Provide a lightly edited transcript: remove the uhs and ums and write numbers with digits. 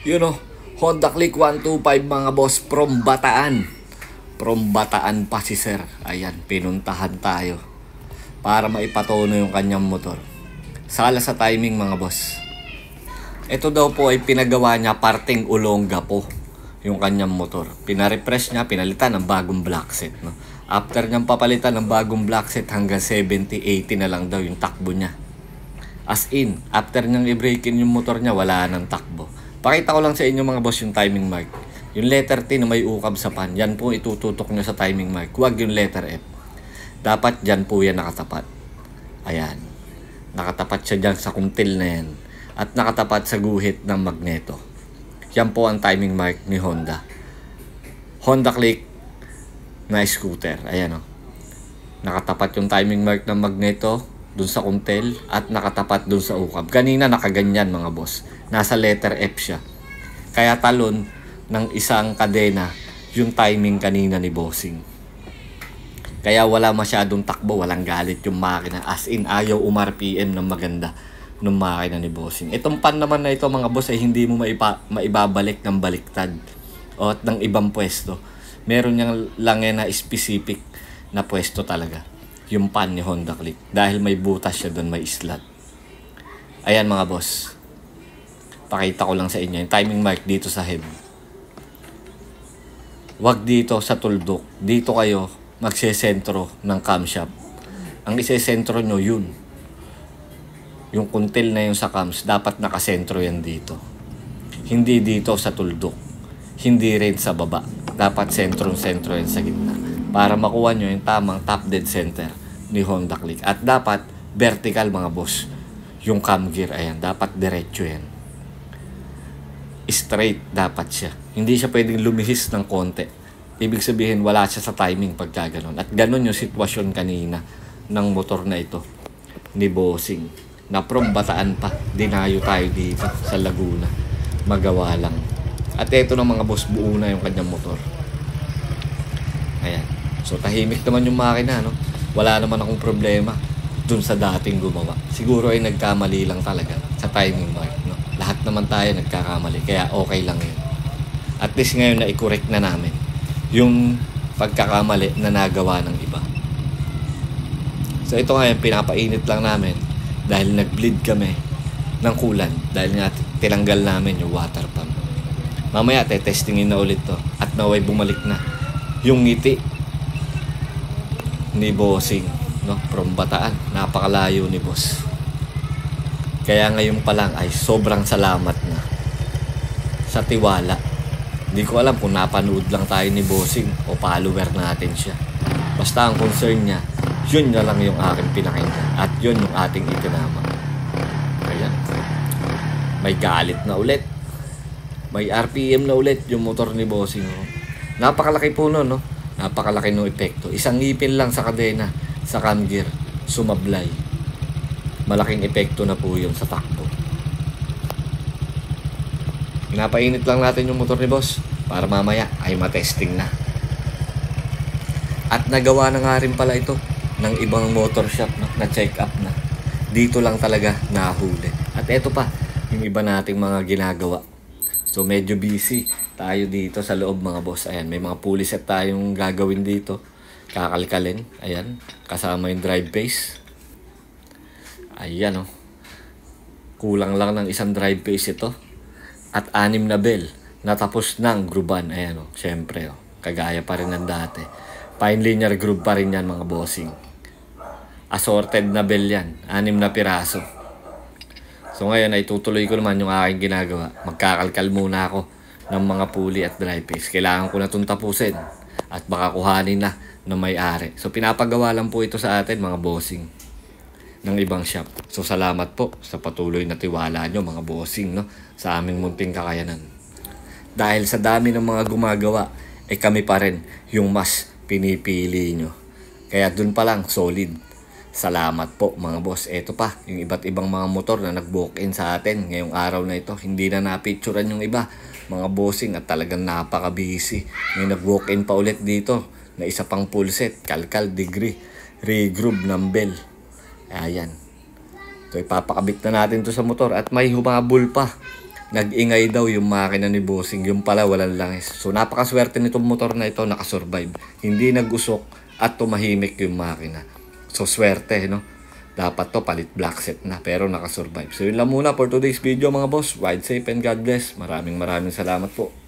Yun o, Honda Click 125 mga boss from Bataan. From Bataan pa si sir. Ayan, pinuntahan tayo para maipatono yung kanyang motor. Sala sa timing mga boss. Ito daw po ay pinagawa niya parteng Olonga po yung kanyang motor. Pinarefresh niya, pinalitan ng bagong black set. No? After niyang papalitan ng bagong black set, hanggang 70-80 na lang daw yung takbo niya. As in, after niyang i-break-in yung motor niya, wala nang takbo. Pakita ko lang sa inyo mga boss yung timing mark. Yung letter T na may ukab sa pan, yan po itututok nyo sa timing mark. Huwag yung letter F. Dapat dyan po yan nakatapat. Ayan. Nakatapat siya dyan sa kuntil na yan. At nakatapat sa guhit ng magneto. Yan po ang timing mark ni Honda. Honda Click na scooter. Ayan o. Nakatapat yung timing mark ng magneto dun sa kuntel at nakatapat dun sa ukab. Kanina nakaganyan mga boss. Nasa letter F siya. Kaya talon ng isang kadena yung timing kanina ni bossing. Kaya wala masyadong takbo, walang galit yung makina. As in, ayaw umar-PM ng maganda ng makina ni bossing. Itong pan naman na ito mga boss ay hindi mo maibabalik ng baliktad o at ng ibang pwesto. Meron niyang lang yan na specific na pwesto talaga. Yung pan ni Honda Click. Dahil may butas siya doon, may slot. Ayan mga boss. Pakita ko lang sa inyo yung timing mark dito sa head. Wag dito sa tuldok. Dito kayo magsesentro ng camshaft. Ang isesentro nyo yun. Yung kuntil na yung sa cams, dapat nakasentro yan dito. Hindi dito sa tuldok. Hindi rin sa baba. Dapat sentro yan sa gitna. Para makuha nyo yung tamang top dead center ni Honda Click. At dapat vertical mga boss. Yung cam gear, ayan. Dapat diretso yan. Straight dapat siya. Hindi siya pwedeng lumihis ng konti. Ibig sabihin wala siya sa timing pagka ganun. At ganun yung sitwasyon kanina ng motor na ito ni bossing. Na from Bataan pa. Dinayo tayo dito sa Laguna. Magawa lang. At eto ng mga boss, buo na yung kanyang motor. Ayan. So tahimik naman yung makina, no? Wala naman akong problema dun sa dating gumawa. Siguro ay nagkamali lang talaga sa timing mark, no? Lahat naman tayo nagkakamali, kaya okay lang yun. At least ngayon na i-correct na namin yung pagkakamali na nagawa ng iba. So ito ngayon, pinapainit lang namin dahil nag-bleed kami ng coolant dahil nga tinanggal namin yung water pump. Mamaya testingin na ulit to at naway bumalik na yung ngiti ni bossing, no? From Bataan, napakalayo ni boss. Kaya ngayon pa lang ay sobrang salamat na sa tiwala. Hindi ko alam kung napanood lang tayo ni bossing o follower natin siya. Basta ang concern niya, yun na lang yung aking pinakinggan at yun yung ating itinama. Ayan. May galit na ulit. May RPM na ulit yung motor ni bossing. Napakalaki po no? Napakalaki ng epekto. Isang ngipin lang sa kadena, sa cam gear, sumablay. Malaking epekto na po yun sa takbo. Pinapainit lang natin yung motor ni boss para mamaya ay matesting na. At nagawa na nga rin pala ito ng ibang motor shop na check up na. Dito lang talaga nahuli. At eto pa, yung iba nating mga ginagawa. So medyo busy tayo dito sa loob mga boss. Ayan, may mga pulley set tayong gagawin dito. Kakalkalin. Ayan, kasama yung drive base. Ayan o. Kulang lang ng isang drive base ito. At 6 na bell. Natapos ng gruban. Ayan o, syempre o. Kagaya pa rin ng dati. Fine linear groove pa rin yan mga bossing. Assorted na bell yan. 6 na piraso. So ngayon ay tutuloy ko naman yung aking ginagawa. Magkakalkal muna ako ng mga pulley at drive base. Kailangan ko na itong tapusin. At baka kuhanin na ng may-ari. So pinapagawa lang po ito sa atin mga bossing ng ibang shop. So salamat po sa patuloy na tiwala nyo mga bossing, no? Sa aming munting kakayanan. Dahil sa dami ng mga gumagawa, kami pa rin yung mas pinipili nyo. Kaya dun pa lang solid. Salamat po mga boss. Eto pa, yung iba't ibang mga motor na nag-walk-in sa atin ngayong araw na ito. Hindi na napicturan yung iba, mga bossing, at talagang napaka-busy. May nag-walk-in pa ulit dito na isa pang full set, kalkal, degree, re-groove ng bell. Ayan. So ipapakabit na natin to sa motor at may humabol pa nag-ingay daw yung makina ni bossing, yung pala walang langis. So napakaswerte nitong motor na ito, nakasurvive. Hindi nagusok at tumahimik yung makina. So swerte, no? Dapat to palit black set na, pero nakasurvive. So yun lang muna for today's video mga boss. Ride safe and God bless. Maraming salamat po.